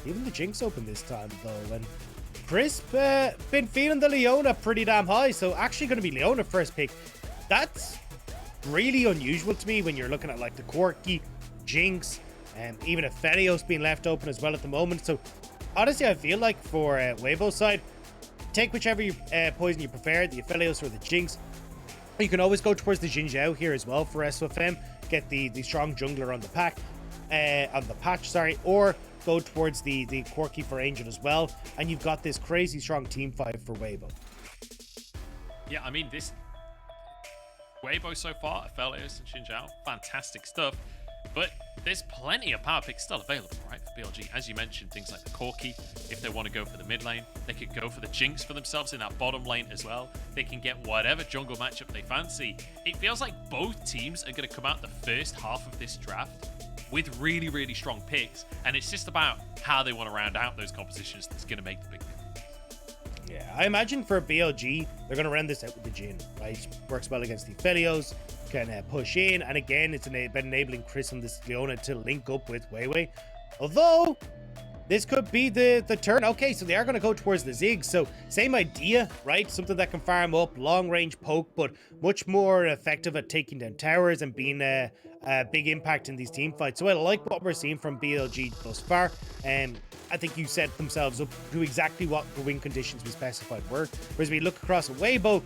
Even the Jinx open this time, though. And Crisp, been feeling the Leona pretty damn high. So actually going to be Leona first pick. That's really unusual to me when you're looking at like the Quirky, Jinx, and even Aphelios being left open as well at the moment. So honestly, I feel like for Weibo's side, take whichever poison you prefer, the Aphelios or the Jinx. You can always go towards the Zhao here as well for SofM. Get the strong jungler on the patch, sorry, or go towards the Quirky for Angel as well. And you've got this crazy strong team fight for Weibo. Yeah, I mean, this Weibo so far, Aphelios and Zhao, fantastic stuff. But there's plenty of power picks still available, right, for BLG. As you mentioned, things like the Corki, if they want to go for the mid lane. They could go for the Jinx for themselves in that bottom lane as well. They can get whatever jungle matchup they fancy. It feels like both teams are going to come out the first half of this draft with really, really strong picks. And it's just about how they want to round out those compositions that's going to make the big difference. Yeah, I imagine for BLG, they're going to round this out with the Jhin, right? Works well against the Aphelios, can push in, and again, it's been enabling Chris and this Leona to link up with WeiWei. Although, this could be the turn. Okay, so they are going to go towards the Ziggs, so same idea, right? Something that can farm up, long-range poke, but much more effective at taking down towers and being a big impact in these team fights. So I like what we're seeing from BLG thus far, and I think you set themselves up to exactly what the win conditions we specified were. Whereas we look across at Weibo,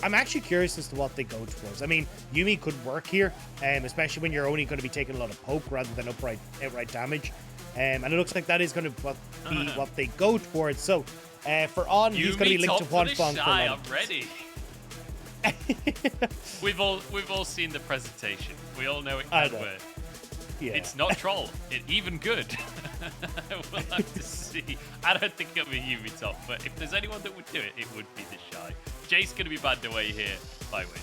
I'm actually curious as to what they go towards. I mean, Yuumi could work here, especially when you're only going to be taking a lot of poke rather than outright damage. And it looks like that is going to be what they go towards. So for On, he's going to be linked to Huanfeng. I'm ready. We've all seen the presentation. We all know it can work. Yeah. It's not troll. It's even good. We'll have to see. I don't think it'll be Yuumi top, but if there's anyone that would do it, it would be TheShy. Jay's going to be banned away here by win.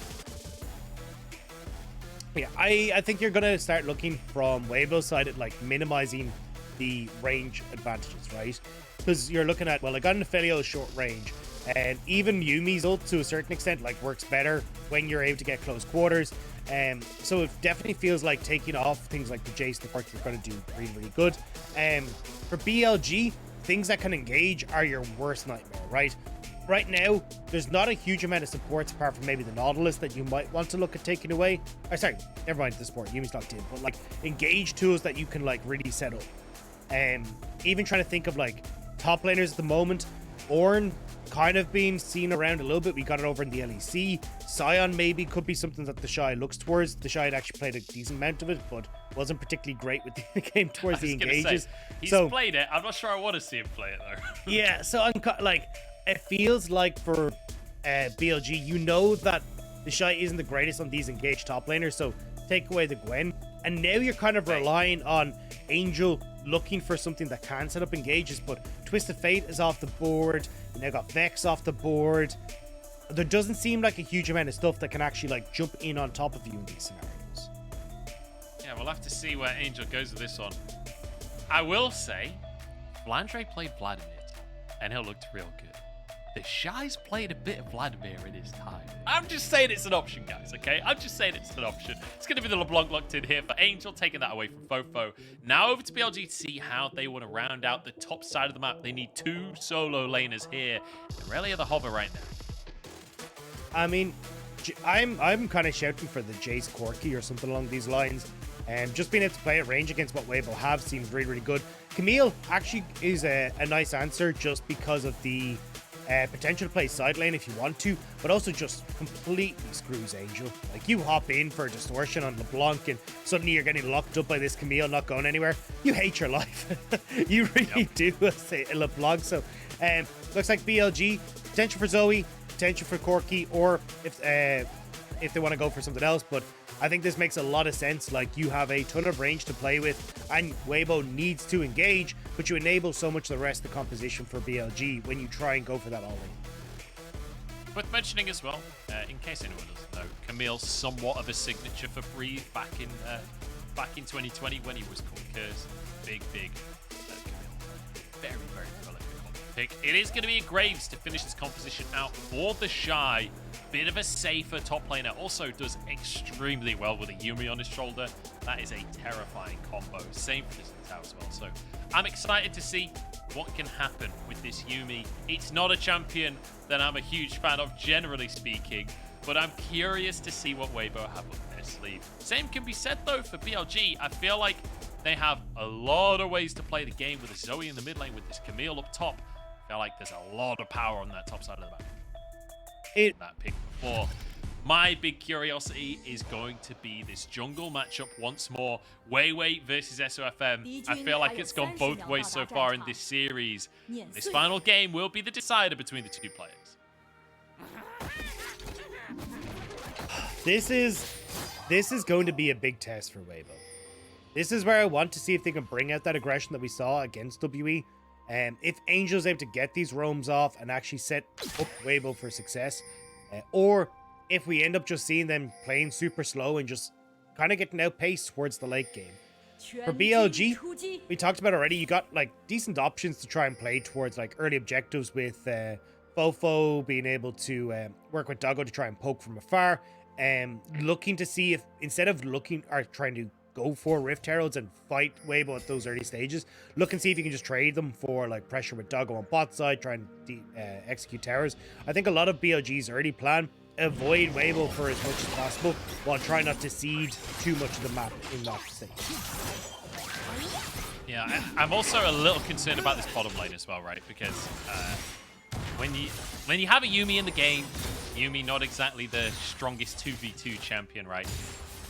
Yeah, I think you're going to start looking from Weibo's side at like minimizing the range advantages, right? Because you're looking at, well, I got an Aphelios short range, and even Yuumi's ult to a certain extent like works better when you're able to get close quarters. So it definitely feels like taking off things like the Jace, the part you're going to do really, really good. For BLG, things that can engage are your worst nightmare, right? Right now, there's not a huge amount of supports apart from maybe the Nautilus that you might want to look at taking away. Oh, sorry, never mind the support. Yuumi's locked in, but like engage tools that you can like really set up. Even trying to think of like top laners at the moment. Ornn kind of being seen around a little bit. We got it over in the LEC. Sion maybe could be something that TheShy looks towards. TheShy had actually played a decent amount of it, but wasn't particularly great with the game towards the engages. He's played it. I'm not sure I want to see him play it though. Yeah, so I'm like, it feels like for BLG, you know that TheShy isn't the greatest on these engaged top laners, so take away the Gwen. And now you're kind of relying on Angel looking for something that can set up engages, but Twisted Fate is off the board. You now got Vex off the board. There doesn't seem like a huge amount of stuff that can actually like jump in on top of you in these scenarios. Yeah, we'll have to see where Angel goes with this one. I will say, Vladre played Vladimir, and he looked real good. TheShy's played a bit of Vladimir in his time. I'm just saying it's an option, guys, okay? I'm just saying it's an option. It's going to be the LeBlanc locked in here for Angel, taking that away from FoFo. Now over to BLG to see how they want to round out the top side of the map. They need two solo laners here. And really are the hover right now. I mean, I'm kind of shouting for the Jace Corki or something along these lines. And just being able to play at range against what Weibo have seems really, really good. Camille actually is a nice answer just because of the potential to play side lane if you want to, but also just completely screws Angel. Like, you hop in for a distortion on LeBlanc and suddenly you're getting locked up by this Camille not going anywhere. You hate your life. You really do, say LeBlanc. So looks like BLG, potential for Zoe, potential for Corki, or if they want to go for something else, but I think this makes a lot of sense. Like, you have a ton of range to play with, and Weibo needs to engage, but you enable so much of the rest of the composition for BLG when you try and go for that all-in. Worth mentioning as well, in case anyone doesn't know, Camille somewhat of a signature for Breathe back in 2020 when he was called Curse. Big Camille. Very, very prolific pick. It is going to be Graves to finish this composition out for TheShy. bit of a safer top laner. Also does extremely well with a Yuumi on his shoulder. That is a terrifying combo. Same for this Zhao as well. So I'm excited to see what can happen with this Yuumi. It's not a champion that I'm a huge fan of, generally speaking, but I'm curious to see what Weibo have up their sleeve. Same can be said, though, for BLG. I feel like they have a lot of ways to play the game with a Zoe in the mid lane, with this Camille up top. I feel like there's a lot of power on that top side of the map. That pick before. My big curiosity is going to be this jungle matchup once more. WeiWei versus SofM. I feel like it's gone both ways so far in this series. This final game will be the decider between the two players. This is going to be a big test for Weibo. This is where I want to see if they can bring out that aggression that we saw against WE. If Angel's able to get these roams off and actually set up Weibo for success, or if we end up just seeing them playing super slow and just kind of getting outpaced towards the late game. For BLG, we talked about already, you got like decent options to try and play towards like early objectives with FoFo being able to work with Doggo to try and poke from afar, looking to see if instead of looking or trying to go for Rift Heralds and fight Weibo at those early stages, look and see if you can just trade them for like pressure with Doggo on bot side, try and execute towers. I think a lot of BLG's early plan, avoid Weibo for as much as possible while trying not to cede too much of the map in that stage. Yeah, I'm also a little concerned about this bottom lane as well, right? Because when you have a Yuumi in the game, Yuumi not exactly the strongest 2v2 champion, right?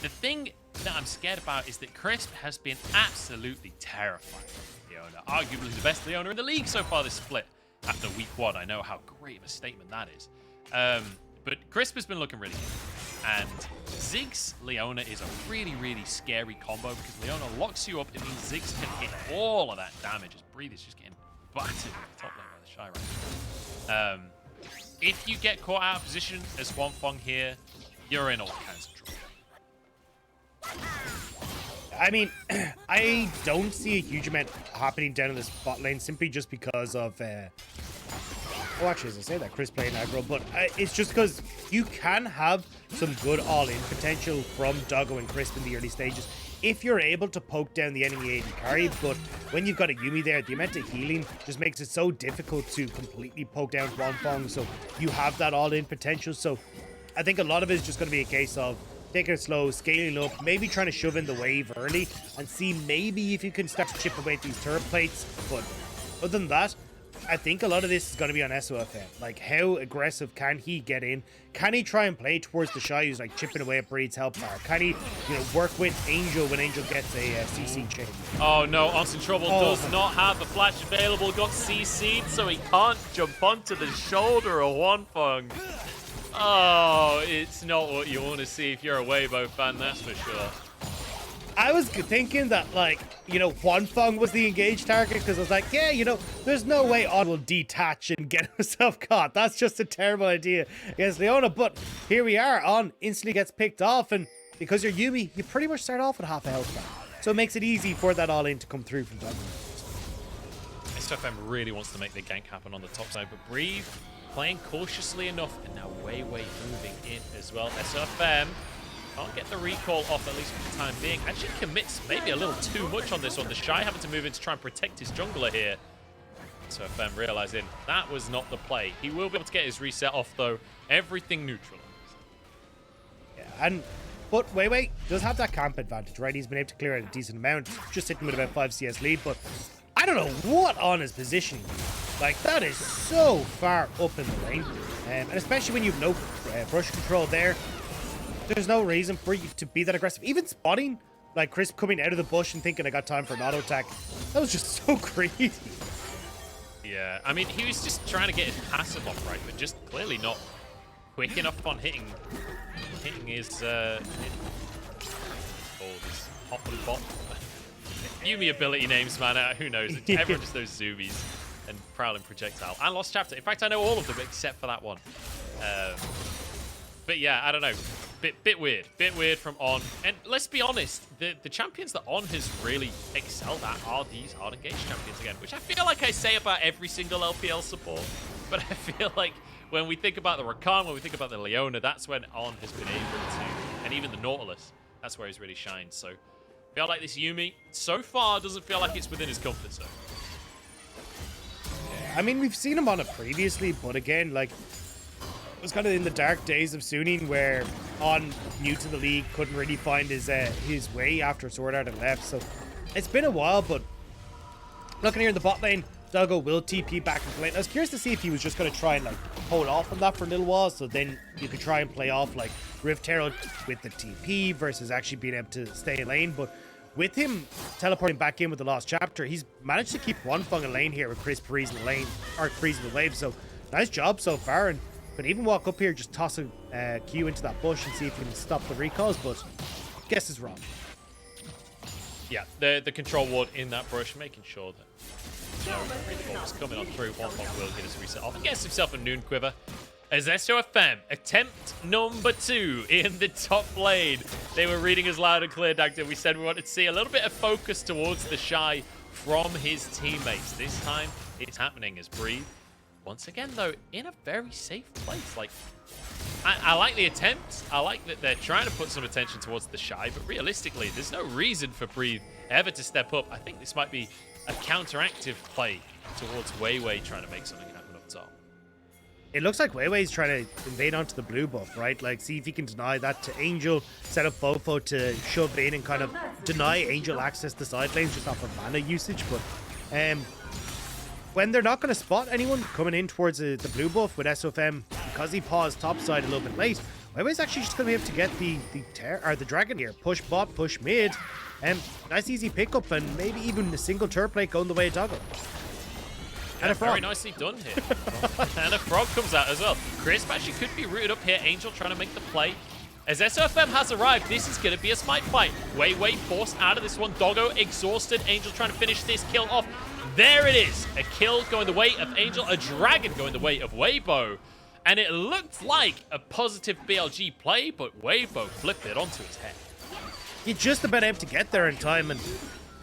The thing that I'm scared about is that Crisp has been absolutely terrifying with Leona. Arguably the best Leona in the league so far this split. After week 1, I know how great of a statement that is. But Crisp has been looking really good. And Ziggs Leona is a really, really scary combo because Leona locks you up. It means Ziggs can hit all of that damage as Breathe is just getting battered in the top lane by the TheShy right now. If you get caught out of position as Huanfeng here, you're in all kinds of trouble. I mean, I don't see a huge amount happening down in this bot lane simply just because of oh, actually, as I say that, Chris playing aggro, but it's just because you can have some good all-in potential from Doggo and Crisp in the early stages if you're able to poke down the enemy AD carry, but when you've got a Yuumi there, the amount of healing just makes it so difficult to completely poke down Huanfeng, so you have that all-in potential. So I think a lot of it is just going to be a case of taking it slow, scaling up, maybe trying to shove in the wave early and see maybe if you can start to chip away at these turret plates. But other than that, I think a lot of this is going to be on SofM. Like, how aggressive can he get in? Can he try and play towards TheShy who's like chipping away at Breed's health bar? Can he, work with Angel when Angel gets a CC chain? Oh no, Onsen Trouble does not have the flash available. Got CC'd, so he can't jump onto the shoulder of Huanfeng. Oh, it's not what you want to see if you're a Weibo fan, that's for sure. I was thinking that, like, Huanfeng was the engaged target because I was like, yeah, there's no way On will detach and get himself caught. That's just a terrible idea against Leona. But here we are. On instantly gets picked off, and because you're Yuumi, you pretty much start off with half a health bar. So it makes it easy for that all-in to come through from Doggo. SofM really wants to make the gank happen on the top side, but Breathe playing cautiously enough, and now WeiWei moving in as well. SofM can't get the recall off, at least for the time being. Actually commits maybe a little too much on this one. TheShy having to move in to try and protect his jungler here. SofM realizing that was not the play. He will be able to get his reset off, though. Everything neutral. Yeah, but WeiWei does have that camp advantage, right? He's been able to clear out a decent amount, just sitting with about 5 CS lead, but I don't know what On is positioning. Like, that is so far up in the lane. And especially when you've no brush control there, there's no reason for you to be that aggressive. Even spotting, like Crisp coming out of the bush and thinking I got time for an auto attack, that was just so greedy. Yeah, I mean, he was just trying to get his passive off, right? But just clearly not quick enough on hitting his his hop and bop. Yuumi ability names, man. Who knows? Everyone just knows zoomies and Prowling Projectile. And Lost Chapter. In fact, I know all of them except for that one. But yeah, I don't know. Bit weird. Bit weird from On. And let's be honest, the champions that On has really excelled at are these hard engaged champions again, which I feel like I say about every single LPL support. But I feel like when we think about the Rakan, when we think about the Leona, that's when On has been able to, and even the Nautilus, that's where he's really shined. So, I feel like this Yuumi, so far, doesn't feel like it's within his comfort zone. I mean, we've seen him on it previously, but again, like, it was kind of in the dark days of Suning where On, new to the league, couldn't really find his way after Sword Art and left. So it's been a while, but looking here in the bot lane, Doggo will TP back into lane. I was curious to see if he was just going to try and like hold off on that for a little while, so then you could try and play off like Rift Herald with the TP versus actually being able to stay in lane. But with him teleporting back in with the Lost Chapter, he's managed to keep Huanfeng in lane here with Chris freezing the lane, or freezing the wave. So nice job so far, and could even walk up here, just toss a Q into that bush and see if he can stop the recalls, but guess is wrong. Yeah, the control ward in that brush, making sure that no recall is coming on through. Huanfeng will get his reset off and gets himself a Noon Quiver. As SofM, attempt number 2 in the top lane. They were reading us loud and clear, Dagda. We said we wanted to see a little bit of focus towards TheShy from his teammates. This time, it's happening as Breathe. Once again, though, in a very safe place. Like, I like the attempt. I like that they're trying to put some attention towards TheShy, but realistically, there's no reason for Breathe ever to step up. I think this might be a counteractive play towards WeiWei trying to make something happen up top. It looks like WeiWei's trying to invade onto the blue buff, right? Like, see if he can deny that to Angel, set up FoFo to shove in and kind of deny Angel access to side lanes just off of mana usage. But when they're not going to spot anyone coming in towards the blue buff with SofM, because he paused topside a little bit late, WeiWei's actually just going to be able to get the dragon here. Push bot, push mid, and nice easy pickup, and maybe even a single turret plate going the way of Doggo. And a frog. Very nicely done here. And a frog comes out as well. Crisp actually could be rooted up here. Angel trying to make the play. As SofM has arrived, this is going to be a smite fight. WeiWei forced out of this one. Doggo exhausted. Angel trying to finish this kill off. There it is. A kill going the way of Angel. A dragon going the way of Weibo. And it looked like a positive BLG play, but Weibo flipped it onto his head. You're just about able to get there in time, and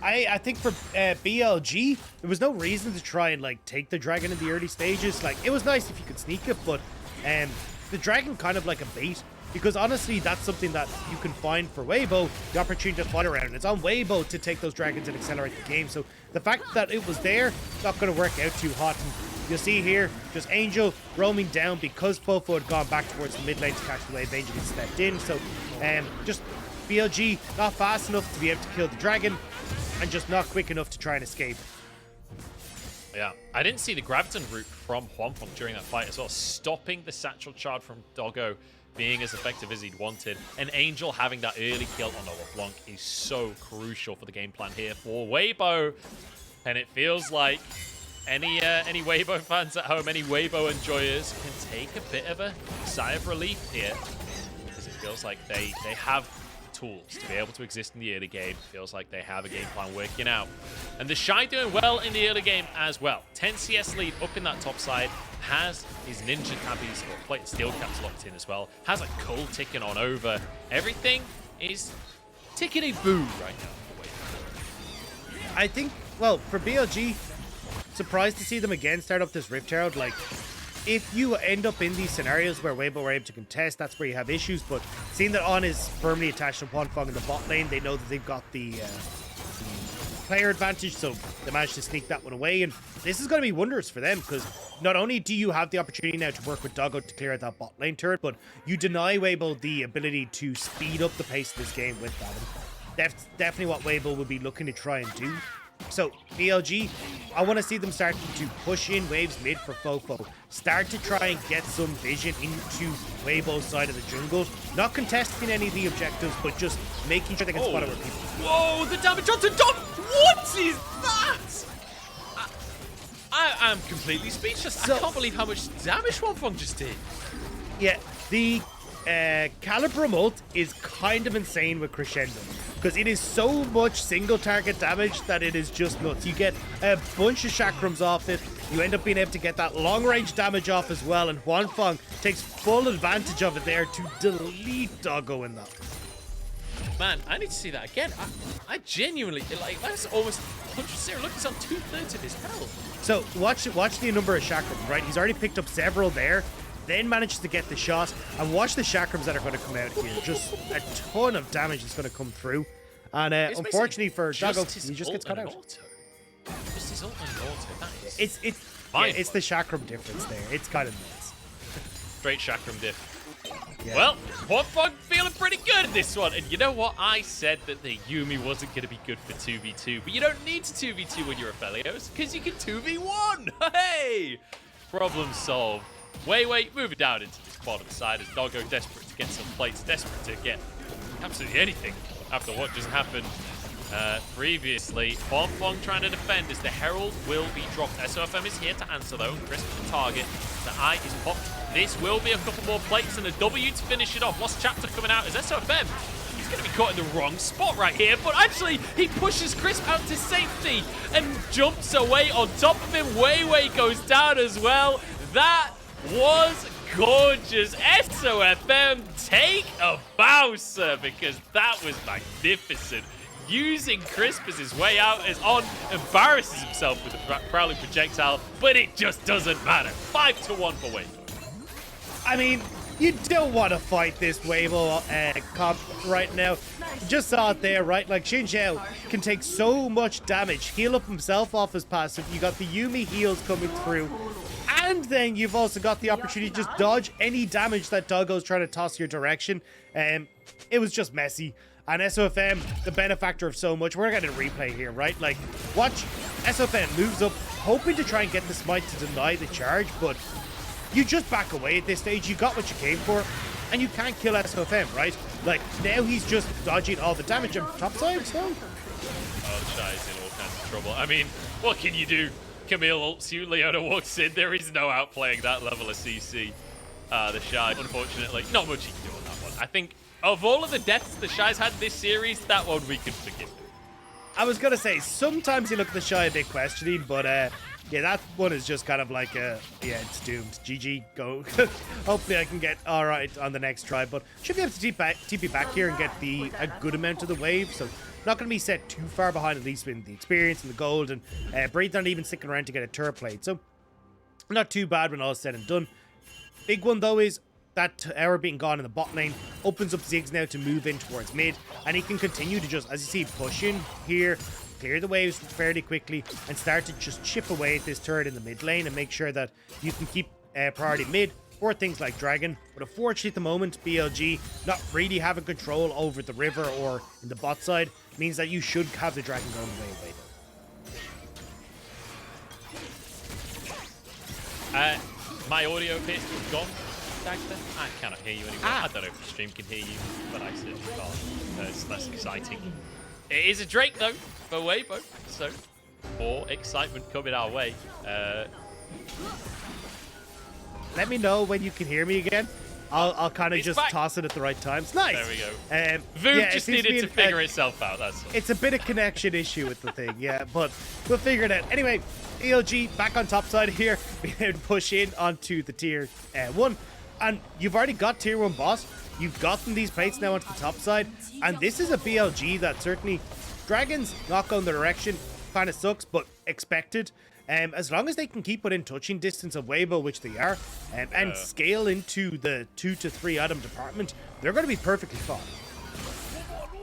I think for BLG, there was no reason to try and like take the dragon in the early stages. Like, it was nice if you could sneak it, but the dragon kind of like a bait, because honestly, that's something that you can find for Weibo, the opportunity to fight around. And it's on Weibo to take those dragons and accelerate the game. So the fact that it was there, not going to work out too hot. And you'll see here, just Angel roaming down because FoFo had gone back towards the mid lane to catch the wave. Angel had stepped in, so just BLG not fast enough to be able to kill the dragon, and just not quick enough to try and escape. Yeah, I didn't see the Graviton route from Huanfeng during that fight as well, stopping the Satchel Charge from Doggo being as effective as he'd wanted. And Angel having that early kill on the LeBlanc is so crucial for the game plan here for Weibo. And it feels like any Weibo fans at home, any Weibo enjoyers can take a bit of a sigh of relief here, because it feels like they have tools to be able to exist in the early game. Feels like they have a game plan working out. And TheShy doing well in the early game as well. 10 CS lead up in that top side. Has his ninja tabbies or plate steel caps locked in as well. Has a coal ticking on over. Everything is tickety-boo right now for Weibo. I think, well, for BLG, surprised to see them again start up this Rift Herald. Like, if you end up in these scenarios where Weibo were able to contest, that's where you have issues. But seeing that On is firmly attached to Huanfeng in the bot lane, they know that they've got the player advantage, so they managed to sneak that one away. And this is going to be wonders for them, because not only do you have the opportunity now to work with Doggo to clear out that bot lane turret, but you deny Weibo the ability to speed up the pace of this game with that. And that's definitely what Weibo will be looking to try and do. So, BLG, I want to see them start to push in waves mid for FoFo. Start to try and get some vision into Weibo's side of the jungle. Not contesting any of the objectives, but just making sure they can spot other people. Whoa, the damage onto Dog! What is that? I'm completely speechless. So, I can't believe how much damage Huanfeng just did. Yeah, the Calibrum ult is kind of insane with Crescendo, because it is so much single target damage that it is just nuts. You get a bunch of chakrams off it, you end up being able to get that long range damage off as well, and Huanfeng takes full advantage of it there to delete Doggo in that. Man, I need to see that again. I genuinely, like, that's almost 100%. Look, it's on 2/3 of his health. So watch the number of chakrams, right? He's already picked up several there. then manages to get the shot. And watch the chakrams that are going to come out here. Just a ton of damage is going to come through. And unfortunately for Doggo, he just gets cut out. Just his ult and auto. That is it's the chakram difference there. It's kind of nuts. Straight chakram diff. Yeah. Well, Huanfeng feeling pretty good in this one. And you know what? I said that the Yuumi wasn't going to be good for 2v2. But you don't need to 2v2 when you're Aphelios, because you can 2v1. Hey! Problem solved. WeiWei moving down into this bottom side as Doggo desperate to get some plates, desperate to get absolutely anything after what just happened previously. Huanfeng trying to defend as the Herald will be dropped. SofM is here to answer though. Crisp the target. The eye is popped. This will be a couple more plates and a W to finish it off. Lost chapter coming out as SofM. He's going to be caught in the wrong spot right here, but actually he pushes Crisp out to safety and jumps away on top of him. WeiWei goes down as well. That was gorgeous. SofM, take a bow, sir, because that was magnificent. Using Crisp as his way out as On embarrasses himself with a prowling projectile, but it just doesn't matter. 5-1 for Weibo. I mean, you don't want to fight this Weibo comp right now. Just saw it there, right? Like, Zhao can take so much damage, heal up himself off his passive. You got the Yuumi heals coming through. And then you've also got the opportunity to just dodge any damage that Doggo's trying to toss your direction. It was just messy. And SofM, the benefactor of so much. We're getting a replay here, right? Like, watch. SofM moves up, hoping to try and get the smite to deny the charge, but you just back away at this stage. You got what you came for, and you can't kill SofM, right? Like, now he's just dodging all the damage on top side, so... Oh, TheShy's in all kinds of trouble. I mean, what can you do? Camille ults you, Leona walks in. There is no outplaying that level of CC. TheShy, unfortunately, not much you can do on that one. I think of all of the deaths TheShy's had this series, that one we can forgive. I was going to say, sometimes you look at TheShy a bit questioning, but yeah, that one is just kind of like, yeah, it's doomed. GG, go. Hopefully I can get all right on the next try, but should be able to TP back here and get a good amount of the wave, so not going to be set too far behind, at least with the experience and the gold, and Braid's not even sticking around to get a turret plate, so not too bad when all is said and done. Big one, though, is that tower being gone in the bot lane opens up Ziggs now to move in towards mid, and he can continue to just, as you see, push in here, clear the waves fairly quickly, and start to just chip away at this turret in the mid lane and make sure that you can keep priority mid for things like Dragon. But unfortunately at the moment, BLG not really having control over the river or in the bot side means that you should have the Dragon going away. My audio appears to have gone. Dagda, I cannot hear you anymore. I don't know if the stream can hear you, but I certainly can't. It's less exciting. It is a Drake, though, for Weibo, so more excitement coming our way. Let me know when you can hear me again. I'll kind of just toss it at the right times. Nice. There we go. Voom just needed to figure itself out, that's all. It's a bit of connection issue with the thing, yeah, but we'll figure it out. Anyway, BLG back on top side here. Being able to push in onto the tier 1. And you've already got tier 1 boss. You've gotten these plates now onto the top side. And this is a BLG that certainly... Dragons not going the direction. Kind of sucks, but expected. As long as they can keep within touching distance of Weibo, which they are, and scale into the 2 to 3 item department, they're going to be perfectly fine.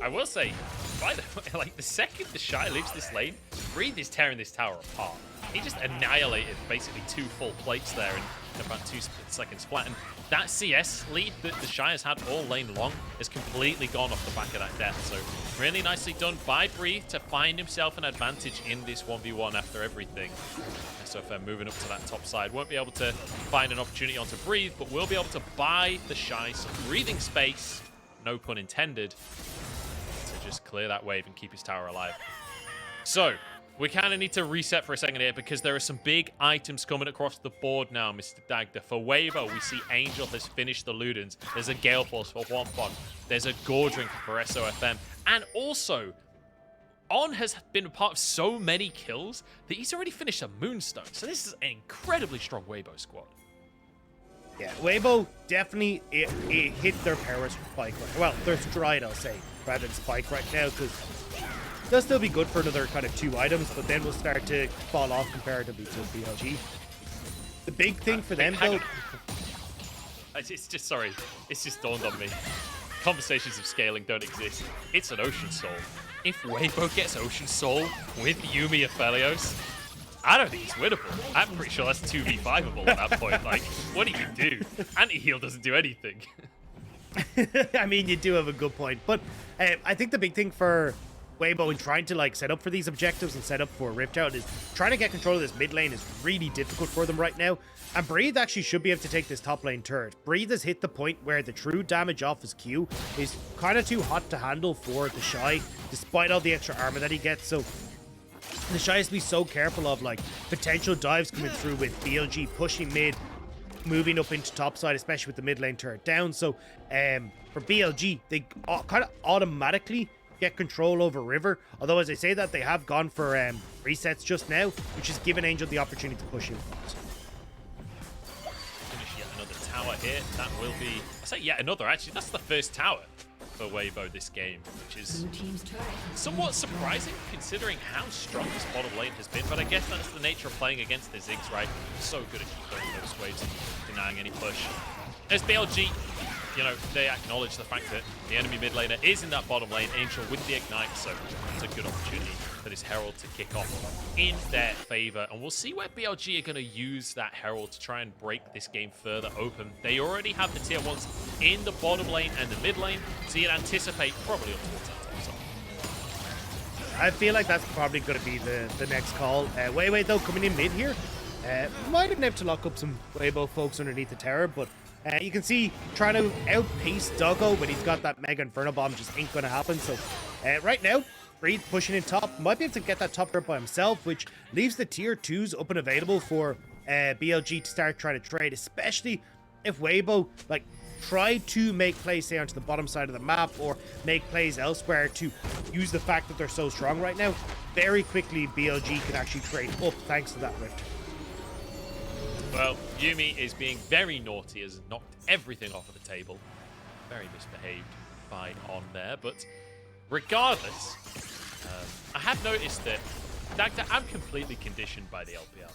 I will say, by the way, like the second TheShy leaves this lane, Breathe is tearing this tower apart. He just annihilated basically 2 full plates there in about 2 seconds flat. And that CS lead that TheShy has had all lane long has completely gone off the back of that death. So really nicely done by Breathe to find himself an advantage in this 1v1 after everything. SofM moving up to that top side. Won't be able to find an opportunity onto Breathe, but will be able to buy TheShy some breathing space, no pun intended, to just clear that wave and keep his tower alive. So we kind of need to reset for a second here because there are some big items coming across the board now, Mr. Dagda. For Weibo, we see Angel has finished the Ludens. There's a Gale Pulse for Huanfeng. There's a Gore Drink for SofM. And also, On has been a part of so many kills that he's already finished a Moonstone. So this is an incredibly strong Weibo squad. Yeah, Weibo definitely it hit their powers spike. Well, their stride, I'll say, rather than spike right now, because they'll still be good for another kind of 2 items, but then we'll start to fall off comparatively to BLG. The big thing for them, though... It's just, sorry, it's just dawned on me. Conversations of scaling don't exist. It's an Ocean Soul. If Weibo gets Ocean Soul with Yuumi Aphelios, I don't think it's winnable. I'm pretty sure that's 2v5able at that point. Like, what do you do? Anti-heal doesn't do anything. I mean, you do have a good point. But I think the big thing for Weibo in trying to like set up for these objectives and set up for Rift Out is trying to get control of this mid lane is really difficult for them right now. And Breathe actually should be able to take this top lane turret. Breathe has hit the point where the true damage off his Q is kind of too hot to handle for TheShy, despite all the extra armor that he gets. So TheShy has to be so careful of like potential dives coming through with BLG pushing mid, moving up into top side, especially with the mid lane turret down. So for BLG, they kind of automatically get control over River. Although as I say that, they have gone for resets just now, which has given Angel the opportunity to push in front. Finish yet another tower here. That will be, I say yet another, actually, that's the first tower for Weibo this game, which is somewhat surprising considering how strong this bottom lane has been, but I guess that's the nature of playing against the Ziggs, right? So good at keeping those waves and denying any push. As BLG, you know, they acknowledge the fact that the enemy mid laner is in that bottom lane, Angel with the Ignite, so it's a good opportunity for this Herald to kick off in their favor. And we'll see where BLG are going to use that Herald to try and break this game further open. They already have the tier 1s in the bottom lane and the mid lane, so you'd anticipate probably up towards that top side. I feel like that's probably going to be the next call. WeiWei though coming in mid here. Might have been able to lock up some Weibo folks underneath the tower, but you can see trying to outpace Doggo, but he's got that Mega Inferno Bomb, just ain't going to happen. So right now, Breed pushing in top, might be able to get that top turret by himself, which leaves the tier 2s up and available for BLG to start trying to trade, especially if Weibo like try to make plays, say, onto the bottom side of the map or make plays elsewhere to use the fact that they're so strong right now. Very quickly, BLG can actually trade up thanks to that rift. Well, Yuumi is being very naughty, has knocked everything off of the table. Very misbehaved by On there, but regardless, I have noticed that Dagda, I'm completely conditioned by the LPL.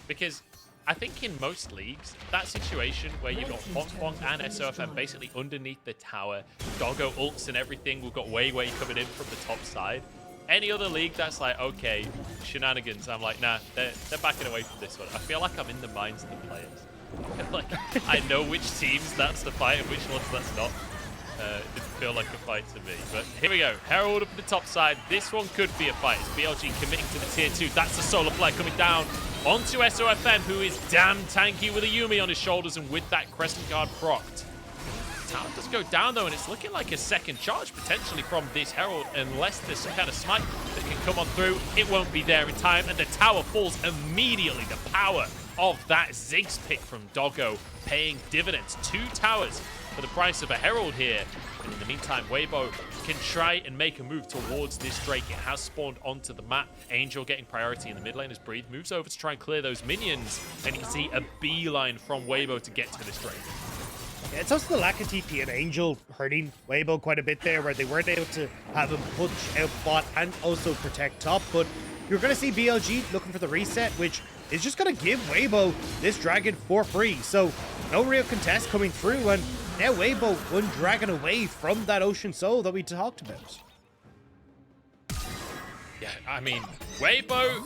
Because I think in most leagues, that situation where you've got Huanfeng and SofM basically underneath the tower, Doggo ults and everything, we've got WeiWei coming in from the top side. Any other league that's like, okay, shenanigans, I'm like, nah, they're backing away from this one. I feel like I'm in the minds of the players. Like, I know which teams that's the fight and which ones that's not. It didn't feel like a fight to me. But here we go. Herald up at the top side. This one could be a fight. It's BLG committing to the tier 2. That's the solo play coming down onto SofM, who is damn tanky with a Yuumi on his shoulders and with that Crescent Guard procced. Tower does go down though, and it's looking like a second charge potentially from this Herald, unless there's some kind of smite that can come on through. It won't be there in time, and the tower falls immediately. The power of that Ziggs pick from Doggo paying dividends. 2 towers for the price of a Herald here. And in the meantime, Weibo can try and make a move towards this Drake. It has spawned onto the map. Angel getting priority in the mid lane as Breathe moves over to try and clear those minions. And you can see a beeline from Weibo to get to this Drake. Yeah, it's also the lack of TP and Angel hurting Weibo quite a bit there, where they weren't able to have him push out bot and also protect top. But you're going to see BLG looking for the reset, which is just going to give Weibo this dragon for free. So no real contest coming through, and now Weibo one dragon away from that Ocean Soul that we talked about. Yeah, I mean, Weibo,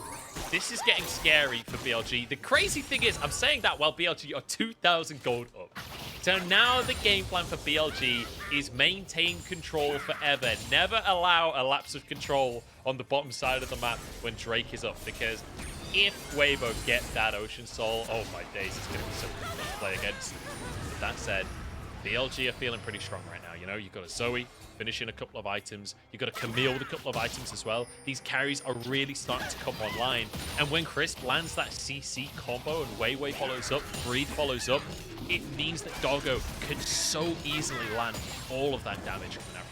this is getting scary for BLG. The crazy thing is, I'm saying that while BLG are 2,000 gold up. So now the game plan for BLG is maintain control forever. Never allow a lapse of control on the bottom side of the map when Drake is up, because if Weibo get that Ocean Soul, oh my days, it's going to be so fun to play against. With that said, BLG are feeling pretty strong right now. You know, you've got a Zoe finishing a couple of items. You've got a Camille with a couple of items as well. These carries are really starting to come online. And when Crisp lands that CC combo and WeiWei follows up, Breed follows up, it means that Doggo can so easily land all of that damage coming out.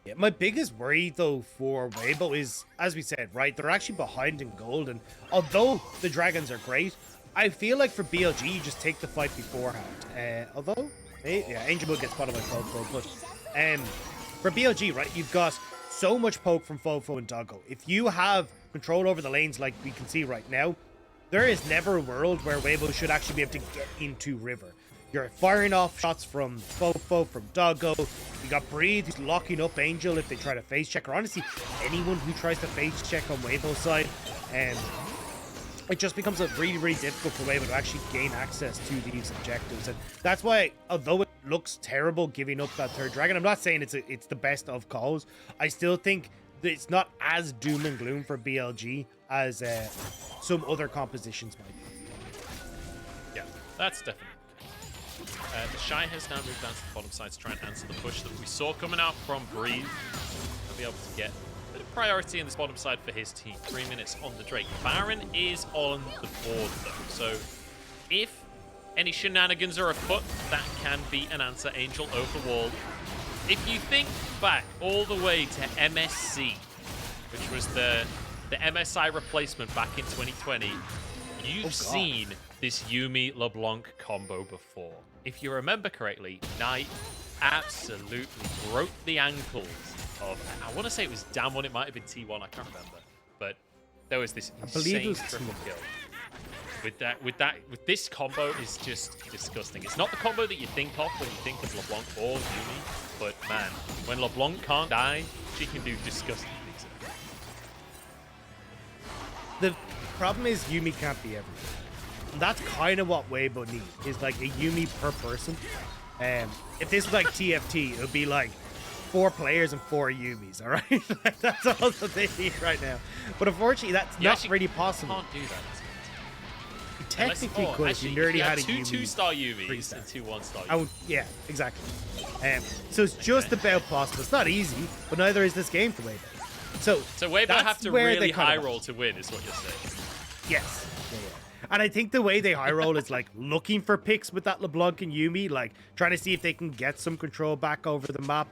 Yeah, my biggest worry though for Weibo is, as we said, right, they're actually behind in gold, and although the dragons are great, I feel like for BLG you just take the fight beforehand. Although, yeah, Angel will get spotted by FoFo, but for BLG, right, you've got so much poke from FoFo and Doggo. If you have control over the lanes like we can see right now, there is never a world where Weibo should actually be able to get into River. You're firing off shots from FoFo, from Doggo. You got Breathe, who's locking up Angel if they try to face check, or honestly, anyone who tries to face check on Weibo's side. It just becomes really, really difficult for Weibo to actually gain access to these objectives. And that's why, although it looks terrible giving up that third dragon, I'm not saying it's the best of calls. I still think that it's not as doom and gloom for BLG as some other compositions might be. Yeah, that's definitely. TheShy has now moved down to the bottom side to try and answer the push that we saw coming out from Breathe. He'll be able to get a bit of priority in this bottom side for his team. 3 minutes on the Drake. Baron is on the board though, so if any shenanigans are afoot, that can be an answer. Angel over the wall. If you think back all the way to MSC, which was the MSI replacement back in 2020, you've seen this Yuumi LeBlanc combo before. If you remember correctly, Knight absolutely broke the ankles of, I want to say it was Damwon, it might have been T1, I can't remember. But there was this insane triple kill. With this combo is just disgusting. It's not the combo that you think of when you think of LeBlanc or Yuumi, but man, when LeBlanc can't die, she can do disgusting things. The problem is Yuumi can't be everything. And that's kind of what Weibo needs, is like a Yuumi per person. If this was like TFT, it would be like 4 players and 4 Yuumis, all right? That's all that they need right now. But unfortunately, that's not really possible. You can't do that. You technically could if you nerdy had a two Yuumi. 2-star Yuumis and 2 1-star Yuumis. Yeah, exactly. So it's just about possible. It's not easy, but neither is this game for Weibo. So Weibo have to really high roll to win, is what you're saying. Yes. Yeah. And I think the way they high roll is like looking for picks with that LeBlanc and Yuumi, like trying to see if they can get some control back over the map.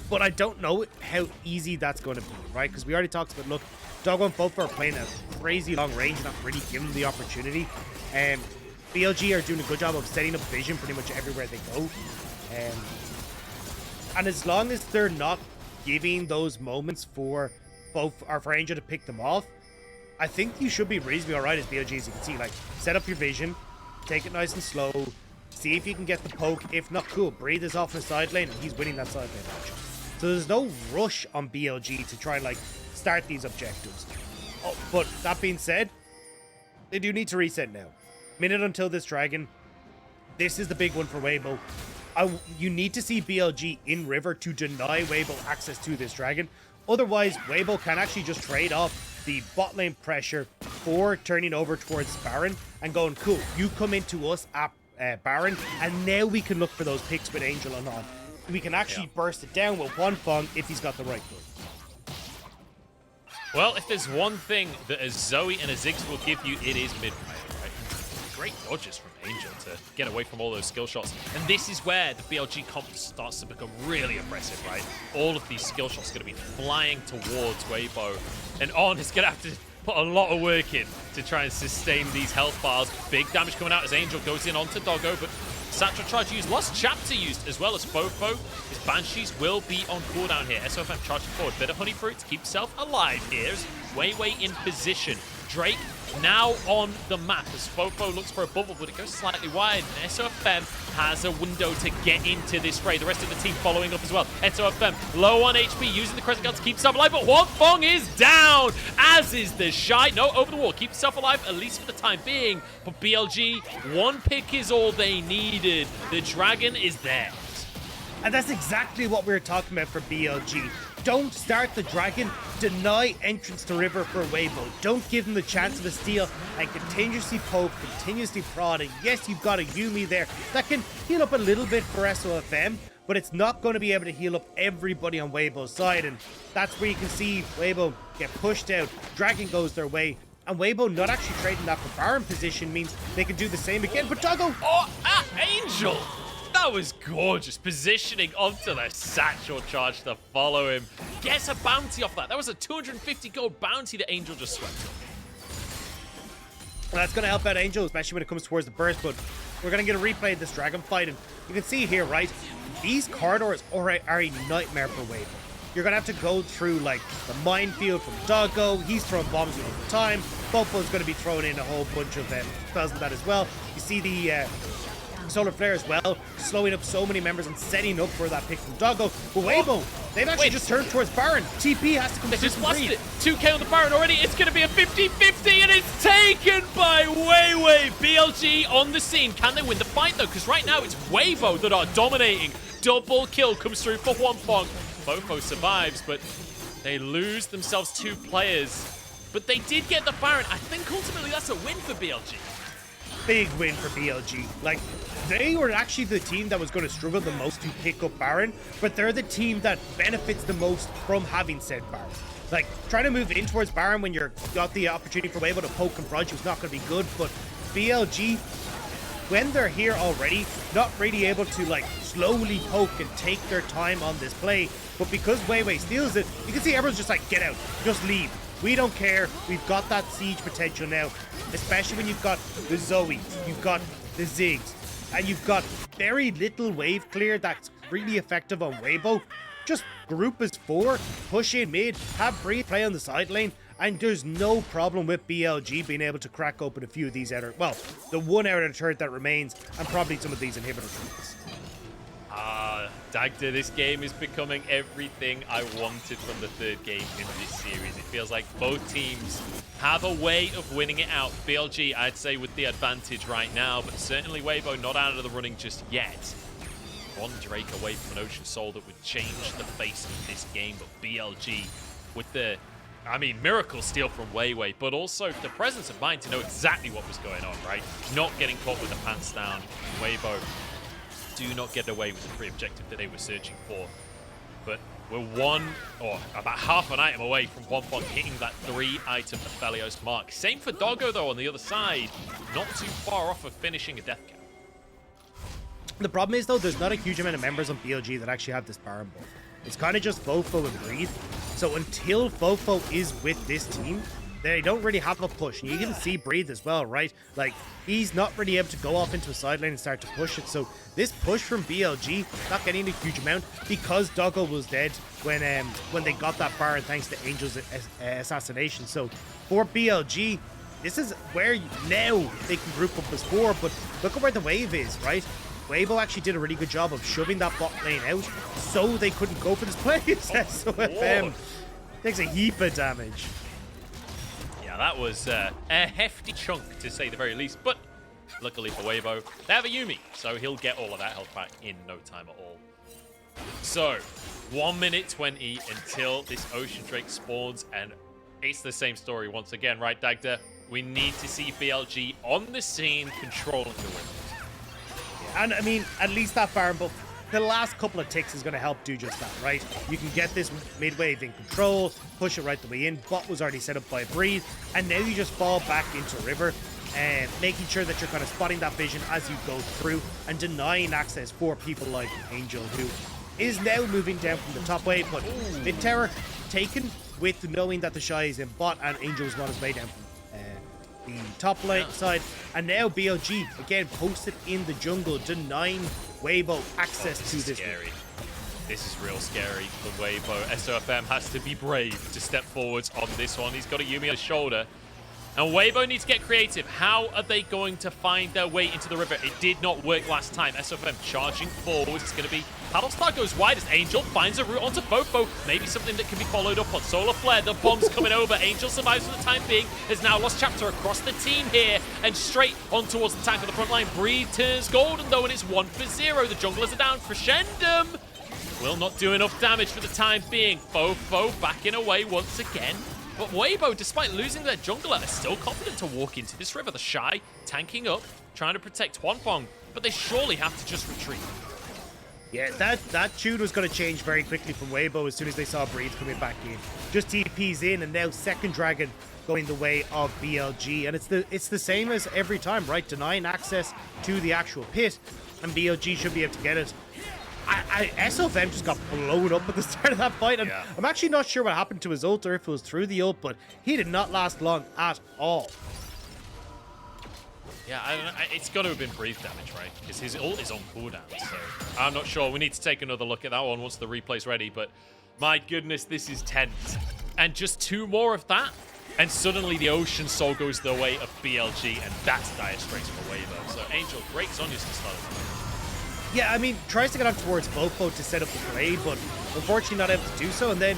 But I don't know how easy that's going to be, right? Because we already talked about, look, Doggo and FoFo are playing a crazy long range, not really given them the opportunity. BLG are doing a good job of setting up vision pretty much everywhere they go. And as long as they're not giving those moments for FoFo or for Angel to pick them off, I think you should be reasonably alright as BLG, as you can see. Like, set up your vision, take it nice and slow, see if you can get the poke. If not, cool, Breathe is off in the side lane, and he's winning that side lane match. So there's no rush on BLG to try and, like, start these objectives. Oh, but that being said, they do need to reset now. Minute until this dragon. This is the big one for Weibo. You need to see BLG in River to deny Weibo access to this dragon. Otherwise, Weibo can actually just trade off the bot lane pressure for turning over towards Baron and going, cool, you come into us at Baron, and now we can look for those picks with Angel and on. We can actually burst it down with Huanfeng if he's got the right build. Well, if there's one thing that a Zoe and a Ziggs will give you, it is mid-fire, right? Great dodges from Angel to get away from all those skill shots. And this is where the BLG comp starts to become really impressive, right? All of these skill shots are going to be flying towards Weibo. And On is going to have to put a lot of work in to try and sustain these health bars. Big damage coming out as Angel goes in onto Doggo, but Satchel tried to use, lost Chapter used as well as FoFo. His Banshees will be on cooldown here. SofM charging forward. Bit of honey fruit to keep himself alive here. WeiWei in position. Drake now on the map as FoFo looks for a bubble, but it goes slightly wide. And SofM has a window to get into this fray. The rest of the team following up as well. SofM low on HP, using the Crescent Guard to keep himself alive, but Huanfeng is down, as is TheShy. No, over the wall. Keep himself alive, at least for the time being. But BLG, one pick is all they needed. The dragon is there. And that's exactly what we were talking about for BLG. Don't start the dragon. Deny entrance to River for Weibo. Don't give them the chance of a steal and continuously poke, continuously prod. And yes, you've got a Yuumi there that can heal up a little bit for SofM, but it's not going to be able to heal up everybody on Weibo's side. And that's where you can see Weibo get pushed out. Dragon goes their way. And Weibo not actually trading that for Baron position means they can do the same again. But Doggo! Oh, Angel! That was gorgeous. Positioning onto the satchel charge to follow him. Gets a bounty off that. That was a 250 gold bounty that Angel just swept up. Well, that's going to help out Angel, especially when it comes towards the burst. But we're going to get a replay of this dragon fight. And you can see here, right? These corridors are a nightmare for Weibo. you're going to have to go through like the minefield from Doggo. He's throwing bombs all the time. FoFo's going to be throwing in a whole bunch of spells and that as well. You see the Solar Flare as well, slowing up so many members and setting up for that pick from Doggo. But Weibo, they've actually just turned towards Baron. TP has to come through from Breed. 2k on the Baron already. It's going to be a 50-50 and it's taken by WeiWei. BLG on the scene. Can they win the fight though? Because right now it's Weibo that are dominating. Double kill comes through for Huanfeng. FoFo survives, but they lose themselves 2 players. But they did get the Baron. I think ultimately that's a win for BLG. Big win for BLG. Like, they were actually the team that was going to struggle the most to pick up Baron, but they're the team that benefits the most from having said Baron. Like, trying to move in towards Baron when you're got the opportunity for Weibo to poke and prod you is not going to be good, but BLG, when they're here already, not really able to like slowly poke and take their time on this play, but because WeiWei steals it, you can see everyone's just like, get out, just leave. We don't care. We've got that siege potential now, especially when you've got the Zoe, you've got the Ziggs, and you've got very little wave clear that's really effective on Weibo. Just group as 4, push in mid, have Breed play on the side lane, and there's no problem with BLG being able to crack open a few of these outer, well, the 1 outer turret that remains, and probably some of these inhibitor turrets. Dagda, this game is becoming everything I wanted from the 3rd game in this series. It feels like both teams have a way of winning it out. BLG, I'd say, with the advantage right now, but certainly Weibo not out of the running just yet. One Drake away from an Ocean Soul that would change the face of this game, but BLG with the, I mean, miracle steal from WeiWei, but also the presence of mind to know exactly what was going on, right? Not getting caught with the pants down. Weibo do not get away with the free objective that they were searching for. But we're about half an item away from Huanfeng hitting that 3-item Aphelios mark. Same for Doggo, though, on the other side. Not too far off of finishing a death count. The problem is, though, there's not a huge amount of members on BLG that actually have this Baron buff. It's kind of just FoFo and Breed. So until FoFo is with this team, they don't really have a push. And you can see Breathe as well, right? Like, he's not really able to go off into a side lane and start to push it. So this push from BLG, not getting a huge amount because Doggo was dead when they got that Baron thanks to Angel's assassination. So for BLG, this is where now they can group up as 4. But look at where the wave is, right? Weibo actually did a really good job of shoving that bot lane out so they couldn't go for this play. SofM takes a heap of damage. Yeah, that was a hefty chunk, to say the very least. But luckily for Weibo, they have a Yuumi, so he'll get all of that health back in no time at all. So, 1 minute 20 until this Ocean Drake spawns, and it's the same story once again, right, Dagda? We need to see BLG on the scene controlling the river. And I mean, at least that Baron buff, the last couple of ticks is going to help do just that, right? You can get this mid-wave in control, push it right the way in. Bot was already set up by Breed, and now you just fall back into river and making sure that you're kind of spotting that vision as you go through and denying access for people like Angel, who is now moving down from the top wave, but mid-tower taken with knowing that TheShy is in bot and Angel is on his way down from the top lane side, and now BLG again posted in the jungle, denying Weibo access to this. Scary. This is real scary for Weibo. SofM has to be brave to step forwards on this one. He's got a Yuumi on his shoulder. And Weibo needs to get creative. How are they going to find their way into the river? It did not work last time. SofM charging forward. It's going to be Paddlestar goes wide as Angel finds a route onto FoFo. Maybe something that can be followed up on. Solar Flare, the bomb's coming over. Angel survives for the time being. Has now lost chapter across the team here. And straight on towards the tank on the front line. Breed turns golden though, and it's 1-0. The junglers are down. Crescendum will not do enough damage for the time being. FoFo backing away once again. But Weibo, despite losing their jungler, are still confident to walk into this river. TheShy tanking up, trying to protect Huanfeng, but they surely have to just retreat. Yeah, that tune was going to change very quickly from Weibo as soon as they saw Breed coming back in. Just TP's in, and now second dragon going the way of BLG, and it's the same as every time, right? Denying access to the actual pit, and BLG should be able to get it. SofM just got blown up at the start of that fight, and yeah. I'm actually not sure what happened to his ult or if it was through the ult, but he did not last long at all. Yeah, it's got to have been brief damage, right? Because his ult is on cooldown, so I'm not sure. We need to take another look at that one once the replay's ready, but My goodness, this is tense. And just 2 more of that, and suddenly the Ocean Soul goes the way of BLG, and that's dire straits for Weibo. So Angel breaks on just to start it. Yeah, I mean, tries to get up towards FoFo to set up the trade, but unfortunately not able to do so. And then,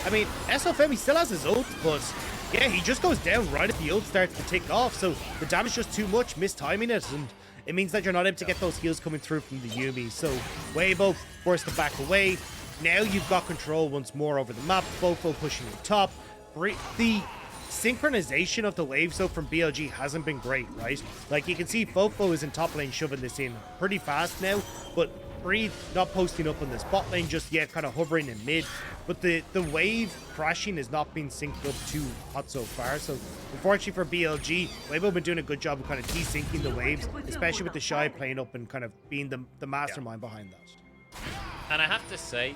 I mean, SofM, he still has his ult, but yeah, he just goes down right as the ult starts to tick off. So the damage just too much, mistiming it, and it means that you're not able to get those heals coming through from the Yuumi. So Weibo forced to back away. Now you've got control once more over the map. FoFo pushing the top. The synchronization of the waves though from BLG hasn't been great, right? Like you can see FoFo is in top lane shoving this in pretty fast now, but Breathe not posting up on this bot lane just yet, kind of hovering in mid. But the wave crashing has not been synced up too hot so far. So unfortunately for BLG, Weibo been doing a good job of kind of desyncing the waves, especially with TheShy playing up and kind of being the mastermind behind that. And I have to say,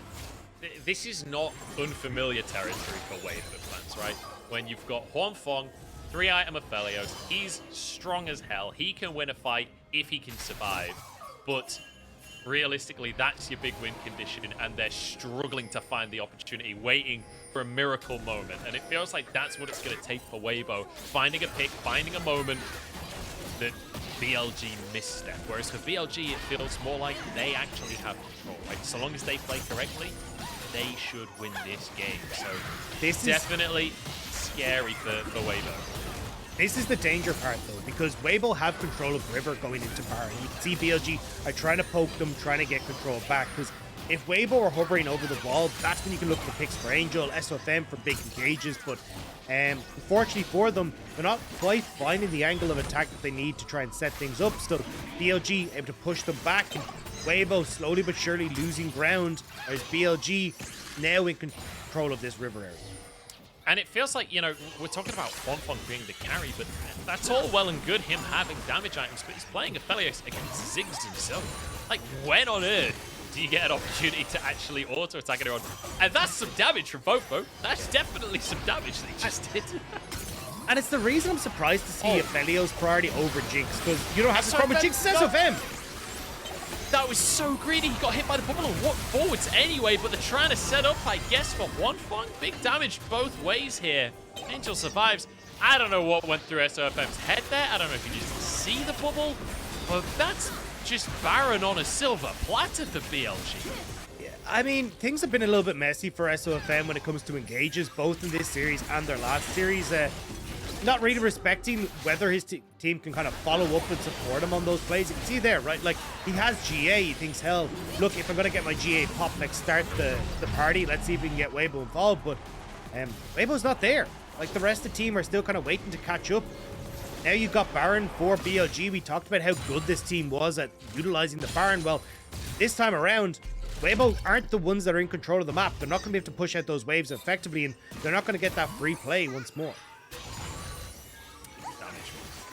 this is not unfamiliar territory for Weibo fans, right? When you've got Huanfeng, 3-item Aphelios, he's strong as hell. He can win a fight if he can survive. But realistically, that's your big win condition, and they're struggling to find the opportunity, waiting for a miracle moment. And it feels like that's what it's going to take for Weibo. Finding a pick, finding a moment that BLG misstep. Whereas for BLG, it feels more like they actually have control. Like, so long as they play correctly, they should win this game. So this is definitely scary for Weibo. This is the danger part though, because Weibo have control of River going into Baron. You can see BLG are trying to poke them, trying to get control back, because if Weibo are hovering over the wall, that's when you can look for picks for Angel, SofM for big engages, but unfortunately for them, they're not quite finding the angle of attack that they need to try and set things up. Still, BLG able to push them back, and Weibo slowly but surely losing ground, as BLG now in control of this River area. And it feels like, you know, we're talking about Huanfeng being the carry, but that's all well and good, him having damage items, but he's playing Aphelios against Ziggs himself. Like, when on earth do you get an opportunity to actually auto-attack anyone? And that's some damage from FoFo. That's definitely some damage they just did. And it's the reason I'm surprised to see Aphelios priority over Jinx, because you don't have this problem with Jinx, it's SofM. That was so greedy. He got hit by the bubble and walked forwards anyway, but they're trying to set up, I guess, for Huanfeng. Big damage both ways here. Angel survives. I don't know what went through SofM's head there. I don't know if you just see the bubble, but that's just Baron on a silver platter for BLG. Yeah, I mean, things have been a little bit messy for SofM when it comes to engages, both in this series and their last series. Not really respecting whether his team can kind of follow up and support him on those plays. You can see there, right? Like, he has GA. He thinks, hell, look, if I'm going to get my GA pop, let's start the party. Let's see if we can get Weibo involved. But Weibo's not there. Like, the rest of the team are still kind of waiting to catch up. Now you've got Baron for BLG. We talked about how good this team was at utilizing the Baron. Well, this time around, Weibo aren't the ones that are in control of the map. They're not going to be able to push out those waves effectively, and they're not going to get that free play once more.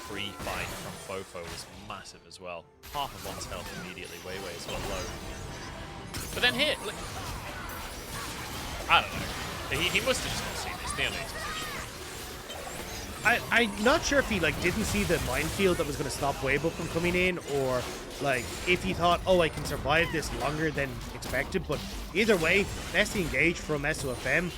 Free fight from FoFo was massive as well. Half of one's health immediately. WeiWei as well low. But then here, look, I don't know. He must have just not seen this. The only explanation. I'm not sure if he didn't see the minefield that was going to stop Weibo from coming in, or if he thought, oh, I can survive this longer than expected. But either way, messy engage from SofM,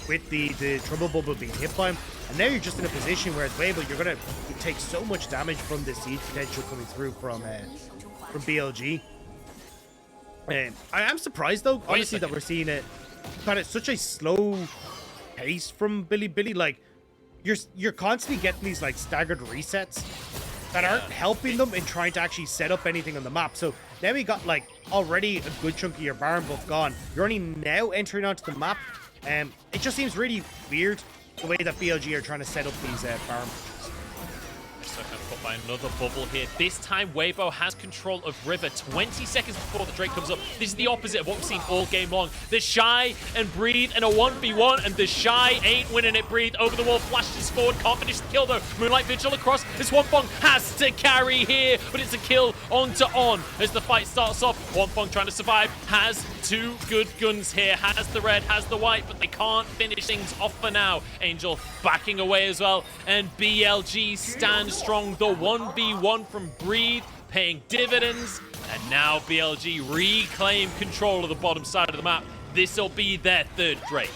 with the trouble bubble being hit by him. And now you're just in a position where as Weibo, you're going to take so much damage from the siege potential coming through from BLG. I am surprised though, honestly, that we're seeing it kind of such a slow pace from Bilibili. Like, you're constantly getting these staggered resets that aren't helping them in trying to actually set up anything on the map. So now we got already a good chunk of your Baron buff gone. You're only now entering onto the map. It just seems really weird the way that BLG are trying to set up these Baron pushes. So kind of put by another bubble here. This time, Weibo has control of River 20 seconds before the Drake comes up. This is the opposite of what we've seen all game long. TheShy and Breathe in a 1v1, and TheShy ain't winning it. Breathe over the wall, flashes forward, can't finish the kill though. Moonlight Vigil across. This Huanfeng has to carry here, but it's a kill on to on as the fight starts off. Huanfeng trying to survive, has two good guns here, has the red, has the white, but they can't finish things off for now. Angel backing away as well, and BLG stands strong. The 1v1 from Breathe paying dividends, and now BLG reclaim control of the bottom side of the map. this will be their third Drake.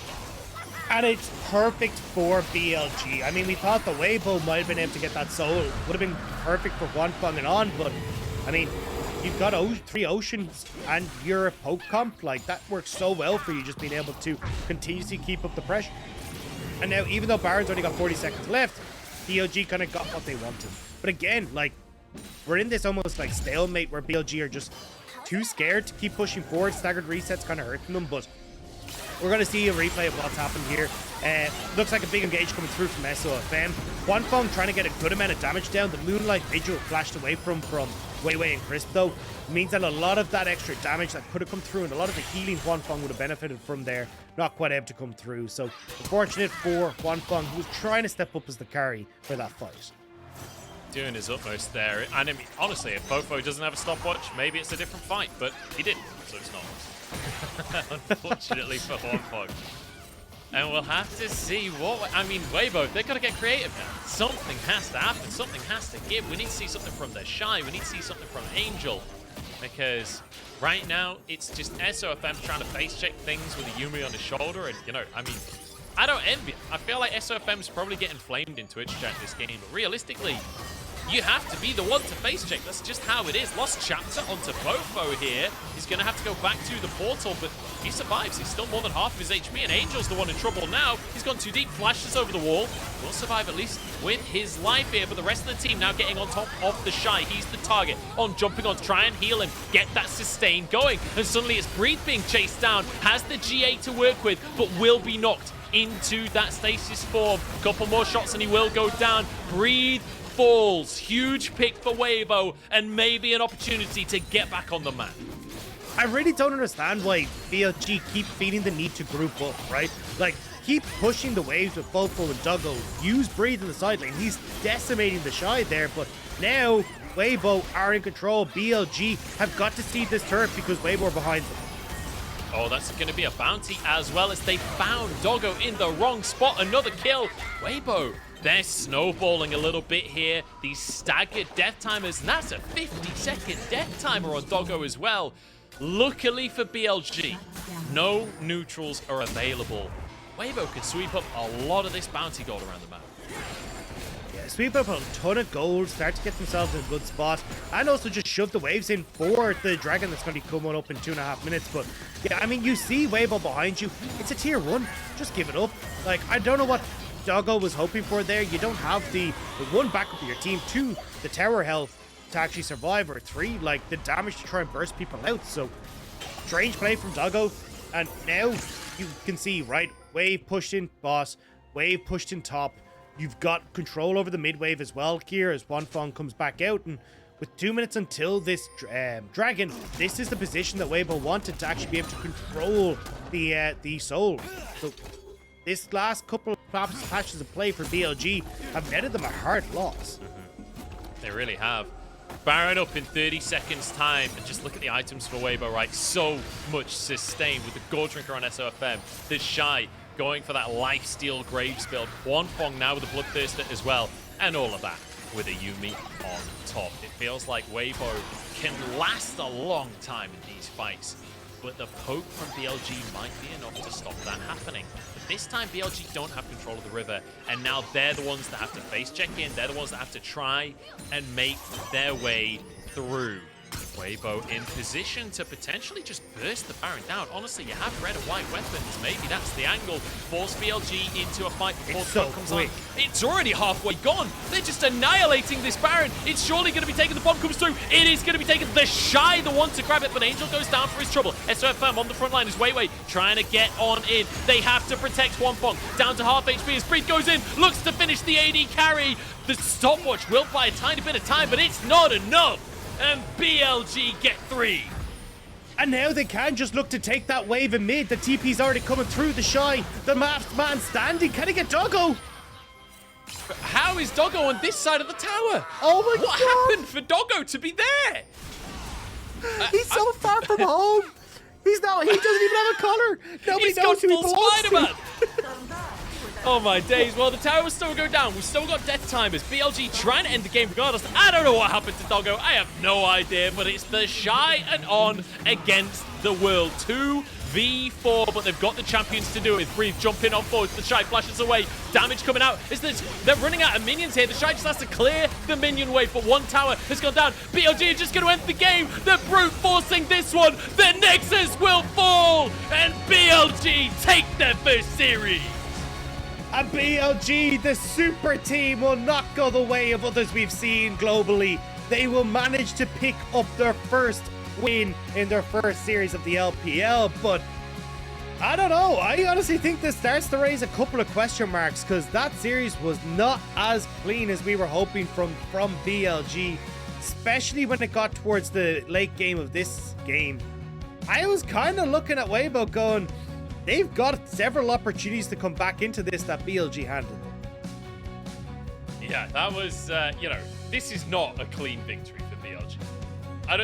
And it's perfect for BLG. I mean, we thought the Weibo might have been able to get that soul. Would have been perfect for Huanfeng and on, but I mean, you've got 3 oceans and you're a poke comp. Like, that works so well for you, just being able to continuously keep up the pressure. And now, even though Baron's only got 40 seconds left, BLG kind of got what they wanted. But again, like, we're in this almost like stalemate where BLG are just too scared to keep pushing forward. Staggered resets kind of hurting them, but we're going to see a replay of what's happened here. Looks like a big engage coming through from SofM. Huanfeng trying to get a good amount of damage down. The Moonlight Vigil flashed away from WeiWei and Crisp, though, means that a lot of that extra damage that could have come through and a lot of the healing Huanfeng would have benefited from there, not quite able to come through. So, unfortunate for Huanfeng, who was trying to step up as the carry for that fight. Doing his utmost there. And I mean, honestly, if FoFo doesn't have a stopwatch, maybe it's a different fight, but he didn't, so it's not. Unfortunately for Huanfeng. And we'll have to see what... I mean, Weibo, they've got to get creative now. Something has to happen. Something has to give. We need to see something from TheShy. We need to see something from Angel. Because right now, it's just SofM trying to face check things with a Yuumi on his shoulder. And, you know, I mean, I don't envy it. I feel like SofM's probably getting flamed in Twitch chat this game. But realistically, you have to be the one to face check. That's just how it is. Lost chapter onto FoFo here. He's going to have to go back to the portal, but he survives. He's still more than half of his HP, and Angel's the one in trouble now. He's gone too deep, flashes over the wall. Will survive at least with his life here, but the rest of the team now getting on top of TheShy. He's the target on jumping on, try and heal him, get that sustain going, and suddenly it's Breathe being chased down, has the G8 to work with, but will be knocked into that stasis form. Couple more shots and he will go down. Breathe falls. Huge pick for Weibo, and maybe an opportunity to get back on the map. I really don't understand why BLG keep feeling the need to group up, right? Like, keep pushing the waves with FoFo and Doggo. Use Breathe in the side lane. He's decimating TheShy there, but now Weibo are in control. BLG have got to see this turret because Weibo are behind them. Oh, that's going to be a bounty as well, as they found Doggo in the wrong spot. Another kill. Weibo, they're snowballing a little bit here. These staggered death timers, and that's a 50-second death timer on Doggo as well. Luckily for BLG, no neutrals are available. Weibo can sweep up a lot of this bounty gold around the map. Yeah, sweep up a ton of gold, start to get themselves in a good spot, and also just shove the waves in for the dragon that's going to be coming up in 2.5 minutes. But yeah, I mean, you see Weibo behind you. It's a tier 1. Just give it up. Like, I don't know what Doggo was hoping for there. You don't have the 1 backup of your team, 2 the tower health to actually survive, or 3 like the damage to try and burst people out. So strange play from Doggo, and now you can see, right, wave pushed in boss, wave pushed in top. You've got control over the mid wave as well here as Huanfeng comes back out, and with 2 minutes until this dragon, this is the position that Weibo wanted to actually be able to control the soul. So this last couple of patches of play for BLG have netted them a hard loss. They really have. Baron up in 30 seconds time, and just look at the items for Weibo, right? So much sustain with the Gold Drinker on SofM. TheShy going for that lifesteal Graves build. Huanfeng now with a Bloodthirster as well, and all of that with a Yuumi on top. It feels like Weibo can last a long time in these fights, but the poke from BLG might be enough to stop that happening. But this time BLG don't have control of the river, and now they're the ones that have to face check in. They're the ones that have to try and make their way through. Weibo in position to potentially just burst the Baron down. Honestly, you have red and white weapons. Maybe that's the angle. Force BLG into a fight before the bomb comes on. It's already halfway gone. They're just annihilating this Baron. It's surely going to be taken. The bomb comes through. It is going to be taken. TheShy, the one to grab it, but Angel goes down for his trouble. SofM on the front line is WeiWei trying to get on in. They have to protect Huanfeng. Down to half HP as Breathe goes in. Looks to finish the AD carry. The stopwatch will buy a tiny bit of time, but it's not enough. And BLG get 3. And now they can just look to take that wave in mid. The TP's already coming through. TheShy, the masked man standing. Can he get Doggo? How is Doggo on this side of the tower? Oh my God. What happened for Doggo to be there? He's so far from home. He doesn't even have a collar. Nobody knows who he belongs to. Oh my days. Well, the tower will still go down. We've still got death timers. BLG trying to end the game regardless. I don't know what happened to Doggo. I have no idea, but it's TheShy and on against the world. 2 V4, but they've got the champions to do it. Breathe jumping on forward. TheShy flashes away. Damage coming out. They're running out of minions here. TheShy just has to clear the minion wave, but one tower has gone down. BLG are just going to end the game. They're brute forcing this one. The Nexus will fall, and BLG take their first series. And BLG, the super team, will not go the way of others we've seen globally. They will manage to pick up their first win in their first series of the LPL, but I don't know. I honestly think this starts to raise a couple of question marks, because that series was not as clean as we were hoping from BLG, especially when it got towards the late game of this game. I was kind of looking at Weibo going, they've got several opportunities to come back into this that BLG handled. Yeah, that was, you know, this is not a clean victory.